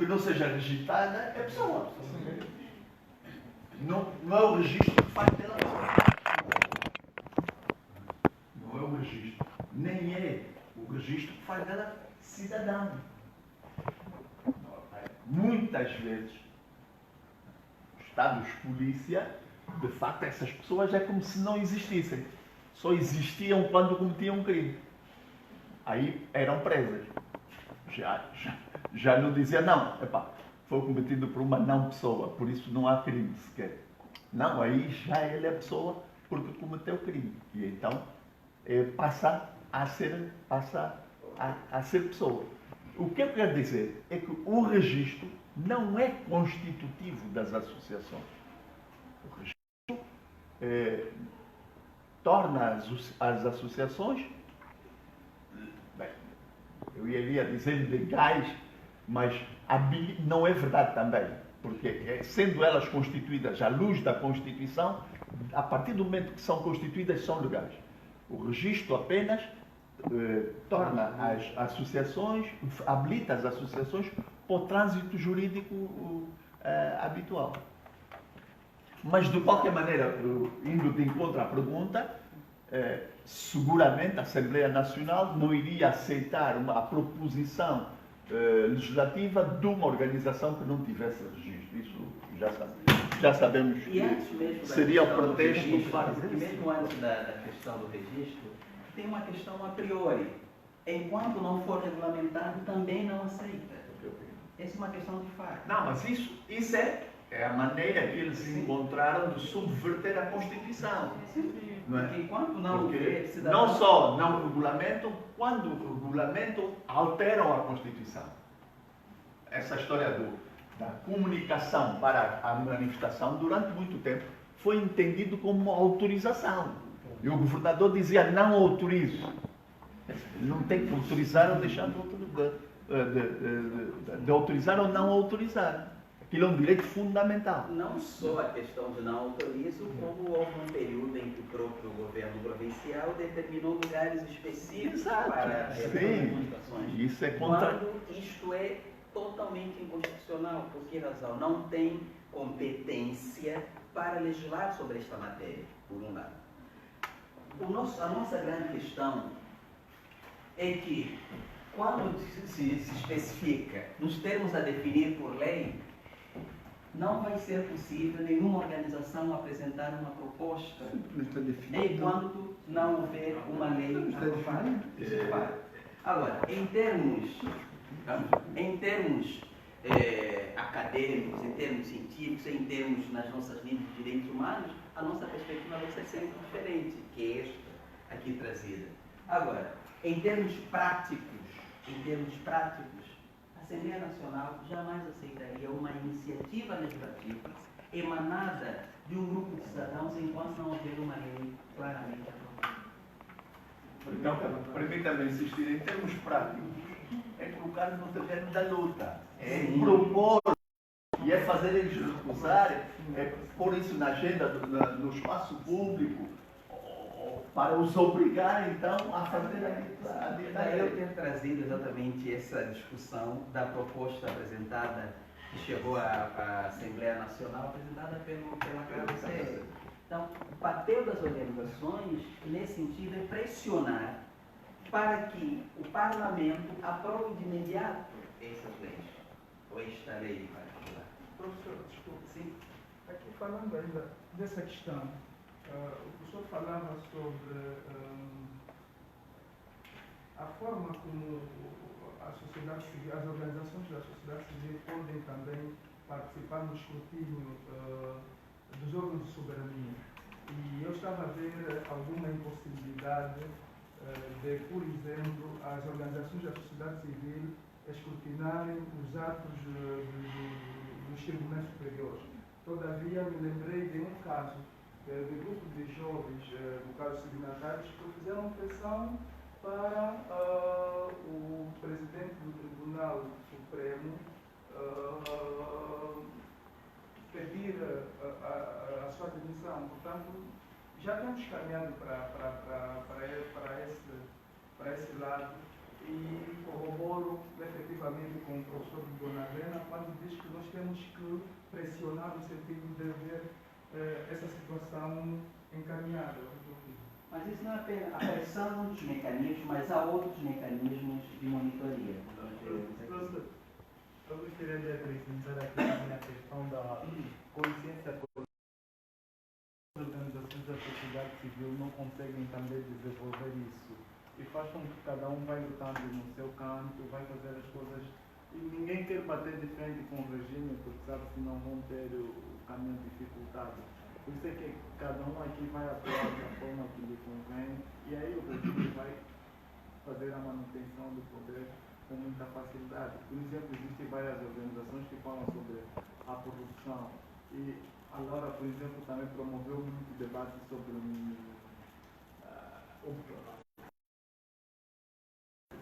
que não seja registrada é pessoa. Não é o registro que faz dela pessoa. Não é o registro. Nem é o registro que faz dela cidadão. Muitas vezes, Estados polícia, de facto, essas pessoas é como se não existissem. Só existiam quando cometiam um crime. Aí eram presas. Já não dizia, não, foi cometido por uma não pessoa, por isso não há crime sequer. Não, aí já ele é pessoa porque cometeu crime. E então passa a ser pessoa. O que eu quero dizer é que o registro não é constitutivo das associações. O registro torna as associações, eu iria dizer legais, mas não é verdade também, porque sendo elas constituídas à luz da Constituição, a partir do momento que são constituídas, são legais. O registro apenas torna as associações, habilita as associações para o trânsito jurídico habitual. Mas, de qualquer maneira, indo de encontro à pergunta, seguramente a Assembleia Nacional não iria aceitar a proposição legislativa de uma organização que não tivesse registro. Isso já sabemos que seria o pretexto para... E mesmo antes da questão do registro, tem uma questão a priori. Enquanto não for regulamentado, também não aceita. Essa é uma questão de fato. Não, mas isso é a maneira que eles encontraram de subverter a Constituição. Não é? Enquanto não porque cidadão... não só não regulamentam, quando regulamentam, alteram a Constituição. Essa história da comunicação para a manifestação, durante muito tempo, foi entendido como uma autorização. E o governador dizia, não autorizo. Não tem que autorizar ou deixar de autorizar ou não autorizar. Aquilo é um direito fundamental. Não só a questão de não autorizo, como houve um período em que o próprio governo provincial determinou lugares específicos para as comunicações. Isso é quando isto é totalmente inconstitucional. Por que razão? Não tem competência para legislar sobre esta matéria, por um lado. A nossa grande questão é que, quando se especifica nos termos a definir por lei, não vai ser possível nenhuma organização apresentar uma proposta enquanto não houver uma lei aprovada. Agora, em termos acadêmicos, em termos científicos, em termos nas nossas linhas de direitos humanos, a nossa perspectiva vai ser sempre diferente que esta aqui trazida. Agora, em termos práticos, a Assembleia Nacional jamais aceitaria uma iniciativa legislativa emanada de um grupo de cidadãos enquanto não houver uma lei claramente aprovada. Então, permita-me insistir, em termos práticos, é colocar no terreno da luta, é propor, e é fazer eles recusarem, é pôr isso na agenda, no espaço público, para os obrigar, então, a fazer a Eu tenho trazido exatamente essa discussão da proposta apresentada, que chegou à Assembleia Nacional, apresentada pela KBC. Então, o papel das organizações, nesse sentido, é pressionar para que o Parlamento aprove de imediato essas leis, ou esta lei em particular. Professor, desculpe. Sim. Aqui falando ainda dessa questão, o professor falava sobre a forma como a sociedade civil, as organizações da sociedade civil podem também participar no escrutínio dos órgãos de soberania. E eu estava a ver alguma impossibilidade de, por exemplo, as organizações da sociedade civil escrutinarem os atos dos tribunais superiores. Todavia, me lembrei de um caso de grupo de jovens, no caso signatários, que fizeram pressão para o presidente do Tribunal Supremo pedir a sua demissão. Portanto, já temos caminhado para esse lado e corroboro efetivamente com o professor Dona Helena quando diz que nós temos que pressionar no sentido de ver essa situação encaminhada. Mas isso não é apenas a pressão é um dos mecanismos, mas há outros mecanismos de monitoria. Professor, eu gostaria de acrescentar aqui na questão da consciência coletiva. As organizações da sociedade civil não conseguem também desenvolver isso e faz com que cada um vai lutando no seu canto, vai fazer as coisas e ninguém quer bater de frente com o regime porque sabe que não vão ter o caminho dificultado. Por isso é que cada um aqui vai atuar da forma que lhe convém e aí o regime vai fazer a manutenção do poder com muita facilidade. Por exemplo, existem várias organizações que falam sobre a corrupção e a Laura, por exemplo, também promoveu muito debate sobre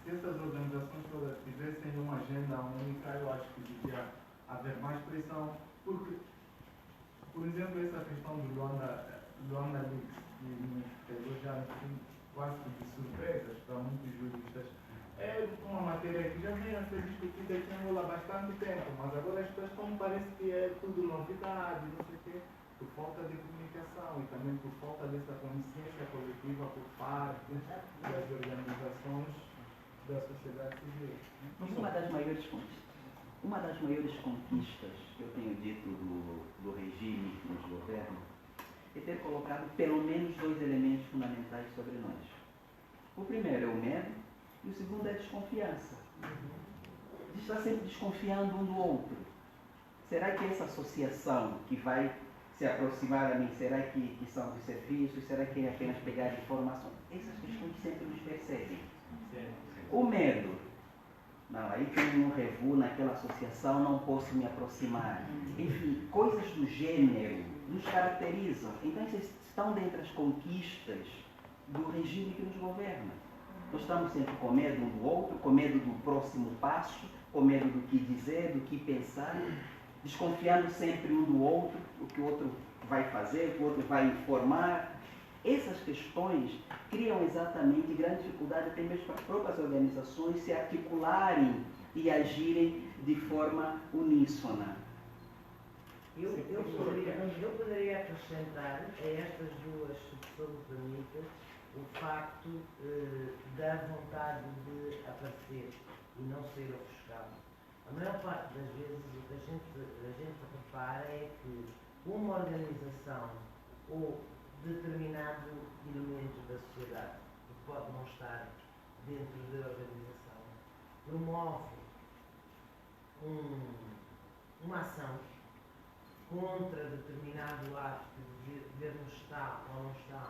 se essas organizações todas tivessem uma agenda única, eu acho que devia haver mais pressão, porque, por exemplo, essa questão do Luanda Leaks, que nos pegou já assim, quase que de surpresas para muitos juristas, é uma matéria que já vem a ser discutida aqui em Angola há bastante tempo, mas agora as pessoas parece que é tudo novidade, não sei o quê, por falta de comunicação e também por falta dessa consciência coletiva por parte das organizações da sociedade civil. Uma das maiores conquistas que eu tenho dito do regime que nos governa é ter colocado pelo menos dois elementos fundamentais sobre nós. O primeiro é o medo e o segundo é a desconfiança. A gente está sempre desconfiando um do outro. Será que essa associação que vai se aproximar a mim, será que são de serviços? Será que é apenas pegar informação? Essas questões sempre nos perseguem. O medo. Não, aí tem um revu naquela associação, não posso me aproximar. Enfim, coisas do gênero nos caracterizam. Então, essas estão dentre as conquistas do regime que nos governa. Nós estamos sempre com medo um do outro, com medo do próximo passo, com medo do que dizer, do que pensar, desconfiando sempre um do outro, o que o outro vai fazer, o que o outro vai informar. Essas questões criam exatamente grande dificuldade até mesmo para as próprias organizações se articularem e agirem de forma uníssona. Eu poderia acrescentar a estas duas, se me permite, o facto da vontade de aparecer e não ser ofuscado. A maior parte das vezes o que a gente repara é que uma organização ou determinado elemento da sociedade, que pode não estar dentro da organização, promove uma ação contra determinado ato que o governo está ou não está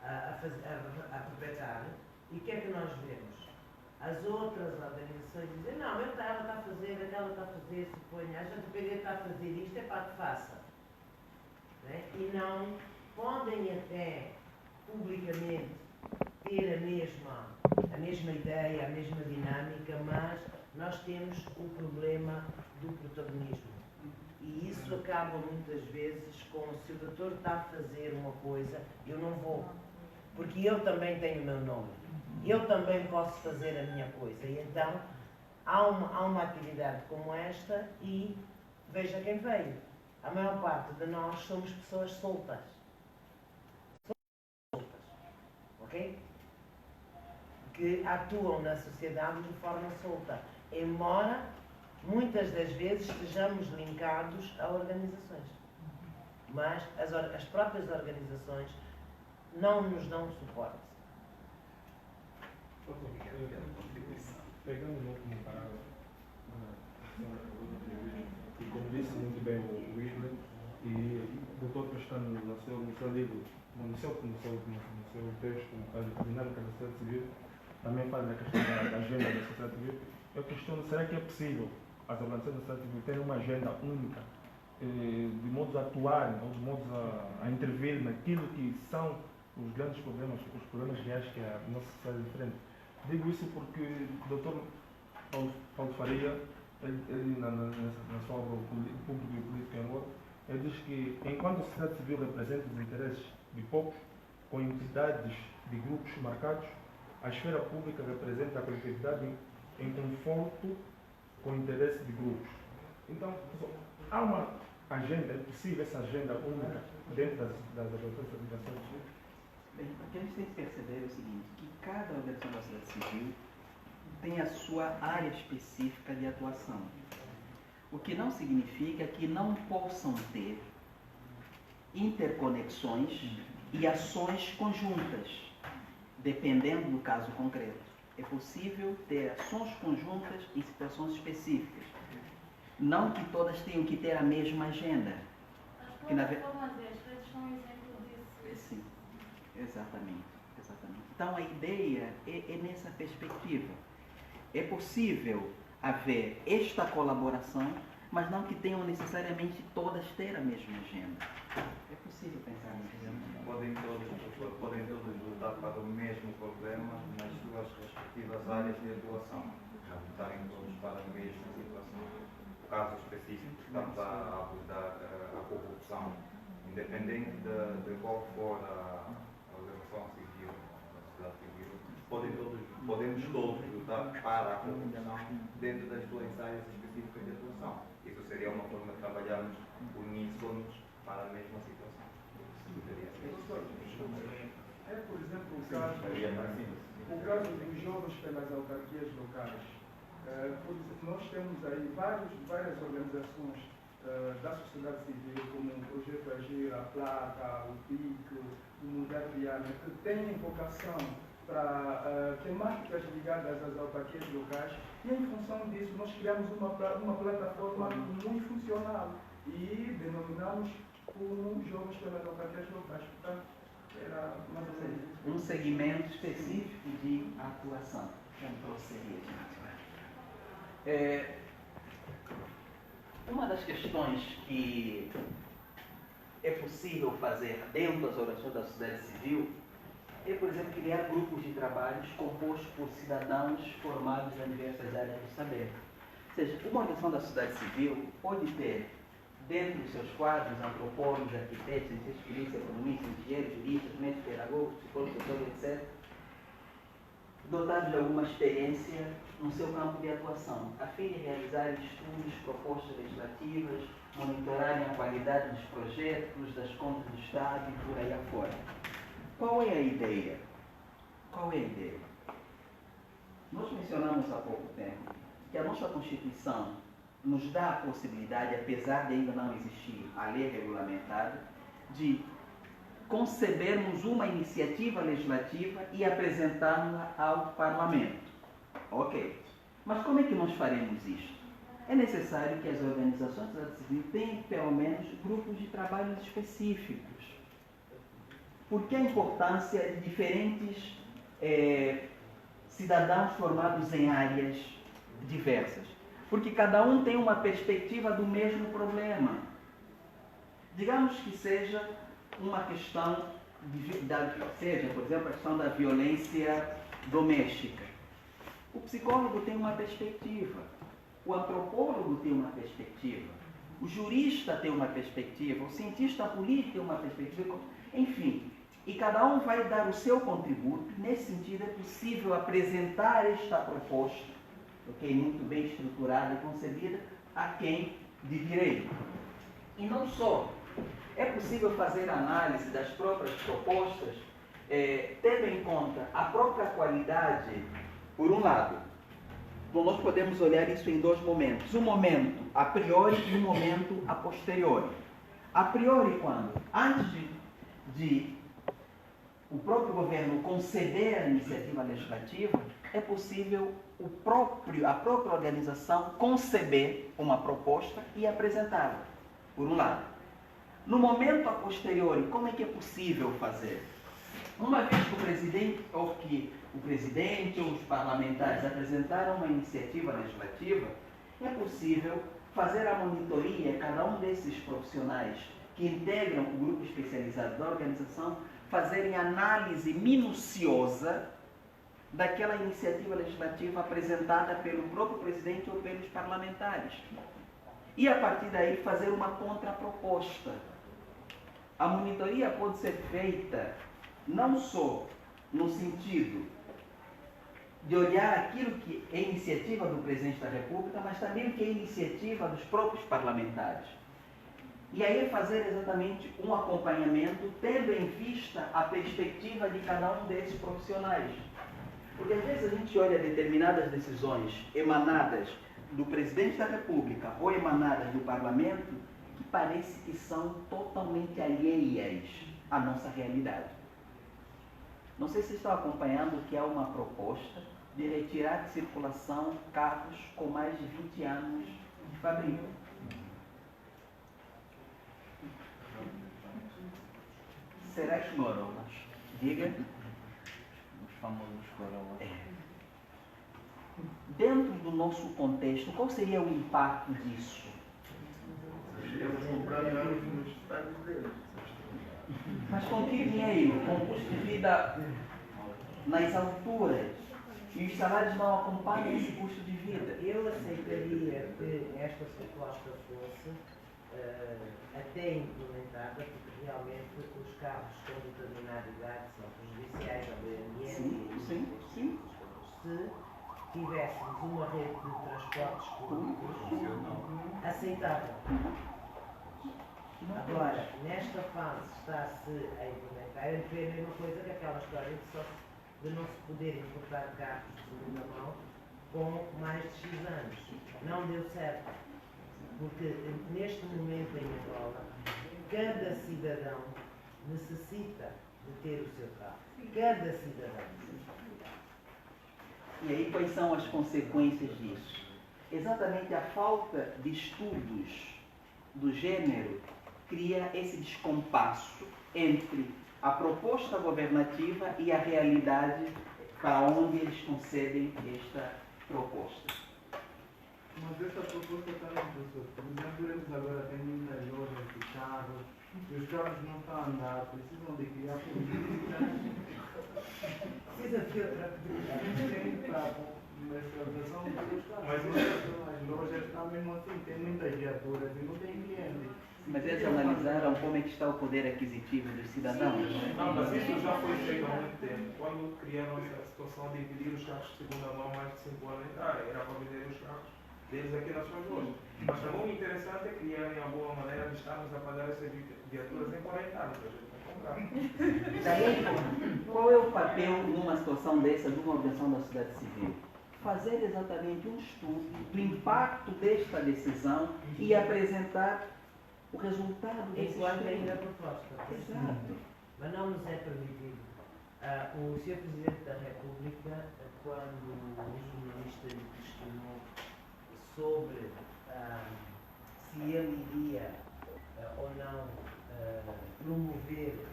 a perpetrar. E o que é que nós vemos? As outras organizações dizem, não, ela está a fazer, aquela está a fazer, suponha, a gente poderia estar a fazer isto, é para que faça. Né? E não podem até publicamente ter a mesma ideia, a mesma dinâmica, mas nós temos o problema do protagonismo. E isso acaba muitas vezes com, se o doutor está a fazer uma coisa, eu não vou, porque eu também tenho o meu nome. Eu também posso fazer a minha coisa. E então, há uma atividade como esta e veja quem veio. A maior parte de nós somos pessoas soltas. Ok? Que atuam na sociedade de forma solta. Embora, muitas das vezes, estejamos linkados a organizações. Mas as próprias organizações não nos dão suporte. Pegando no último parágrafo, e como disse muito bem o William, e o doutor Pestano no seu livro, no seu texto, a dinâmica da sociedade civil, também fala da questão da agenda da sociedade civil. Eu questiono, será que é possível as organizações da sociedade civil terem uma agenda única, de modo a atuar, ou de modo a intervir naquilo que são os grandes problemas, os problemas reais que a nossa sociedade enfrenta? Digo isso porque o Dr. Paulo Faria, ele na sua obra Público e Política em Angola, ele diz que enquanto a sociedade civil representa os interesses de poucos, com entidades de grupos marcados, a esfera pública representa a coletividade em conforto com o interesse de grupos. Então, há uma agenda, é possível essa agenda única dentro das organizações civis? Bem, o que a gente tem que perceber é o seguinte, que cada organização da sociedade civil tem a sua área específica de atuação. O que não significa que não possam ter interconexões e ações conjuntas, dependendo do caso concreto. É possível ter ações conjuntas em situações específicas. Não que todas tenham que ter a mesma agenda. As plataformas e as redes são um exemplo disso. Sim, exatamente. Então a ideia é nessa perspectiva. É possível haver esta colaboração, mas não que tenham necessariamente todas ter a mesma agenda. É possível pensar nisso. Podem todos lutar para o mesmo problema nas suas respectivas áreas de atuação, não lutarem todos para a mesma situação. No caso específico, estamos a abordar a corrupção, independente de qual for a organização civil, a sociedade civil, podemos todos lutar para a corrupção dentro das suas áreas específicas de atuação. Isso seria uma forma de trabalharmos uníssonos para a mesma situação. É, por exemplo, o caso dos jovens pelas autarquias locais. Por exemplo, nós temos aí várias organizações da sociedade civil, como o Projeto Agir, a Placa, o PIC, o Mudar Viana, que têm vocação para temáticas ligadas às autarquias locais, e em função disso nós criamos uma plataforma muito funcional e denominamos como Jovens pelas Autarquias Locais. Portanto, era mais ou menos isso. Um segmento específico de atuação. Como seria, uma das questões que é possível fazer dentro das organizações da sociedade civil é, por exemplo, criar grupos de trabalhos compostos por cidadãos formados em diversas áreas do saber. Ou seja, uma organização da sociedade civil pode ter, dentro dos seus quadros, antropólogos, arquitetos, cientistas políticos, economistas, engenheiros, juristas, médicos, pedagogos, psicólogos, sociólogos, etc., dotados de alguma experiência no seu campo de atuação, a fim de realizarem estudos, propostas legislativas, monitorarem a qualidade dos projetos, das contas do Estado e por aí afora. Qual é a ideia? Nós mencionamos há pouco tempo que a nossa Constituição nos dá a possibilidade, apesar de ainda não existir a lei regulamentada, de concebermos uma iniciativa legislativa e apresentarmos-la ao Parlamento. Ok. Mas como é que nós faremos isto? É necessário que as organizações da sociedade civil tenham, pelo menos, grupos de trabalhos específicos. Por que a importância de diferentes cidadãos formados em áreas diversas? Porque cada um tem uma perspectiva do mesmo problema. Digamos que seja uma questão, por exemplo, a questão da violência doméstica. O psicólogo tem uma perspectiva, o antropólogo tem uma perspectiva, o jurista tem uma perspectiva, o cientista político tem uma perspectiva, enfim. E cada um vai dar o seu contributo. Nesse sentido, é possível apresentar esta proposta, muito bem estruturada e concebida, a quem de direito. E não só. É possível fazer análise das próprias propostas, tendo em conta a própria qualidade, por um lado. Bom, nós podemos olhar isso em dois momentos. Um momento a priori e um momento a posteriori. A priori, quando? Antes de o próprio governo conceder a iniciativa legislativa, é possível a própria organização conceber uma proposta e apresentá-la, por um lado. No momento a posteriori, como é que é possível fazer? Uma vez que o presidente ou os parlamentares apresentaram uma iniciativa legislativa, é possível fazer a monitoria, cada um desses profissionais que integram o grupo especializado da organização, fazerem análise minuciosa daquela iniciativa legislativa apresentada pelo próprio presidente ou pelos parlamentares. E, a partir daí, fazer uma contraproposta. A monitoria pode ser feita não só no sentido de olhar aquilo que é iniciativa do Presidente da República, mas também o que é iniciativa dos próprios parlamentares. E aí é fazer exatamente um acompanhamento, tendo em vista a perspectiva de cada um desses profissionais. Porque às vezes a gente olha determinadas decisões emanadas do Presidente da República ou emanadas do Parlamento, que parece que são totalmente alheias à nossa realidade. Não sei se vocês estão acompanhando que há uma proposta de retirar de circulação carros com mais de 20 anos de fábrica. Será que... Corolas. Diga. Os famosos Corolas. Dentro do nosso contexto, qual seria o impacto disso? Eles compraram carros nos estados deles. Mas com que dinheiro? Com o custo de vida nas alturas. E os salários não acompanham esse custo de vida. Eu aceitaria que esta proposta fosse até implementada, porque realmente os carros com determinada idade são prejudiciais ao meio ambiente. Sim. Se tivéssemos uma rede de transportes públicos aceitável. Agora, nesta fase está-se a implementar, é a mesma coisa que aquela história de não se poder importar carros de segunda mão com mais de X anos. Não deu certo, porque neste momento em Angola, cada cidadão necessita de ter o seu carro. Cada cidadão. E aí quais são as consequências disso? Exatamente a falta de estudos do gênero cria esse descompasso entre a proposta governativa e a realidade para onde eles concedem esta proposta. Mas essa proposta está no professor. Por exemplo, eles agora têm muitas lojas de carros, e os carros não estão a andar, precisam de criar políticas. Precisa de outra Para comercialização dos seus carros. Mas as lojas estão mesmo assim, tem muitas viaturas e não tem cliente. Mas eles analisaram como é que está o poder aquisitivo dos cidadãos. Não, mas isso já foi feito há muito tempo. Quando criaram essa situação de dividir os carros de segunda mão mais de 5 anos, era para vender os carros deles aqui nas suas lojas. Mas também o interessante é criarem uma boa maneira de estarmos a pagar essas viaturas em 40 anos, para a gente não comprar. Daí, qual é o papel numa situação dessa de uma organização da sociedade civil? Fazer exatamente um estudo do impacto desta decisão e apresentar o resultado desse enquanto ainda a estudo. proposta. Exato. Mas não nos é permitido. O Sr. Presidente da República, quando o jornalista lhe questionou sobre se ele iria ou não promover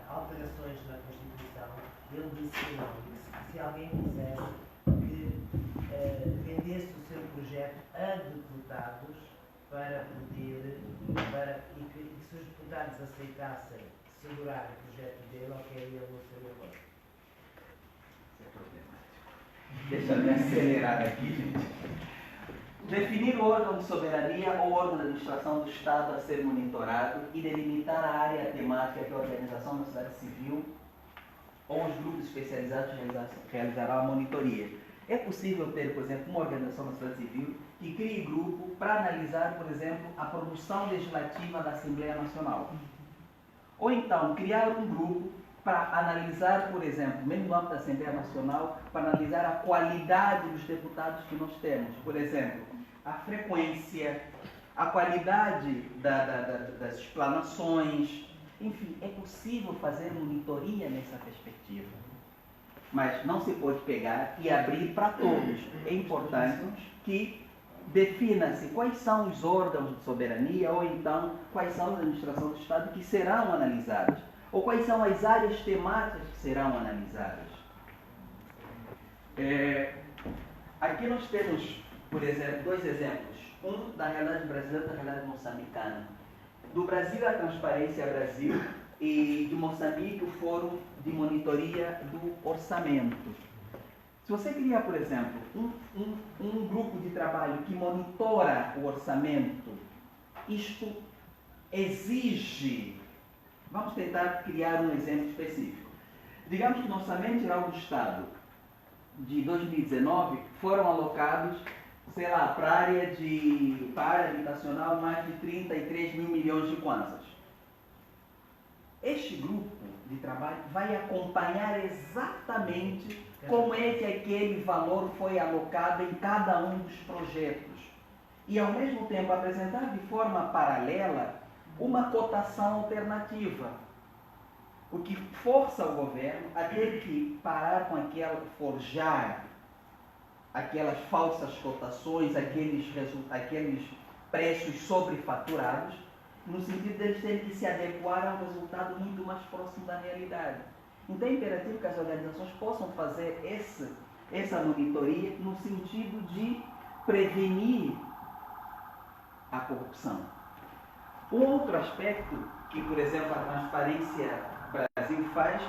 alterações na Constituição, ele disse que não. Disse que se alguém quisesse que vendesse o seu projeto a deputados e que se os deputados aceitassem segurar o projeto dele, ok, ele não seria agora. Deixa eu me acelerar aqui, gente. Definir o órgão de soberania ou órgão de administração do Estado a ser monitorado e delimitar a área temática que a organização da sociedade civil ou os grupos especializados realizarão a monitoria. É possível ter, por exemplo, uma organização da sociedade civil que crie grupo para analisar, por exemplo, a produção legislativa da Assembleia Nacional. Ou então, criar um grupo para analisar, por exemplo, mesmo no âmbito da Assembleia Nacional, para analisar a qualidade dos deputados que nós temos. Por exemplo, a frequência, a qualidade das explanações. Enfim, é possível fazer monitoria nessa perspectiva. Mas não se pode pegar e abrir para todos. É importante que defina-se quais são os órgãos de soberania ou então quais são as administrações do Estado que serão analisadas. Ou quais são as áreas temáticas que serão analisadas. Aqui nós temos, por exemplo, dois exemplos. Um da realidade brasileira e da realidade moçambicana. Do Brasil, a Transparência Brasil, e de Moçambique, o Fórum de Monitoria do Orçamento. Se você criar, por exemplo, um grupo de trabalho que monitora o orçamento, isto exige... Vamos tentar criar um exemplo específico. Digamos que no Orçamento Geral do Estado, de 2019 foram alocados, sei lá, para a área habitacional mais de 33 mil milhões de kwanzas. Este grupo de trabalho vai acompanhar exatamente como é que aquele valor foi alocado em cada um dos projetos e, ao mesmo tempo, apresentar de forma paralela uma cotação alternativa, o que força o governo a ter que parar com forjar aquelas falsas cotações, aqueles preços sobrefaturados, no sentido de eles terem que se adequar a um resultado muito mais próximo da realidade. Então é imperativo que as organizações possam fazer essa monitoria no sentido de prevenir a corrupção. Um outro aspecto que, por exemplo, a Transparência Brasil faz